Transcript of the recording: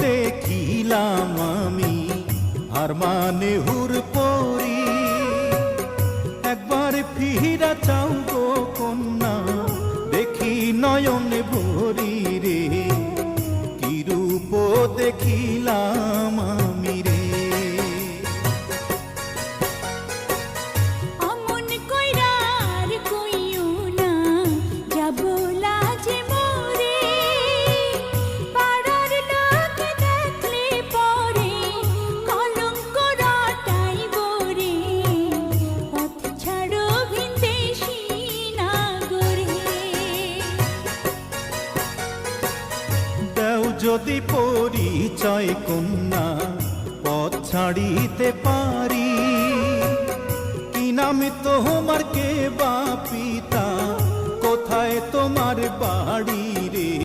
দেখিলাম আমি আর মানে হুর পরি। একবার ফিরা চাও গো কন্যা, দেখি নয়নে ভরি রে, কি রূপ দেখিলাম আমি রে। যদি পরিচয় কন্যা পথ ছাড়িতে পারি, কি নাম তোমার, কে বা পিতা, কোথায় তোমার বাড়ি রে।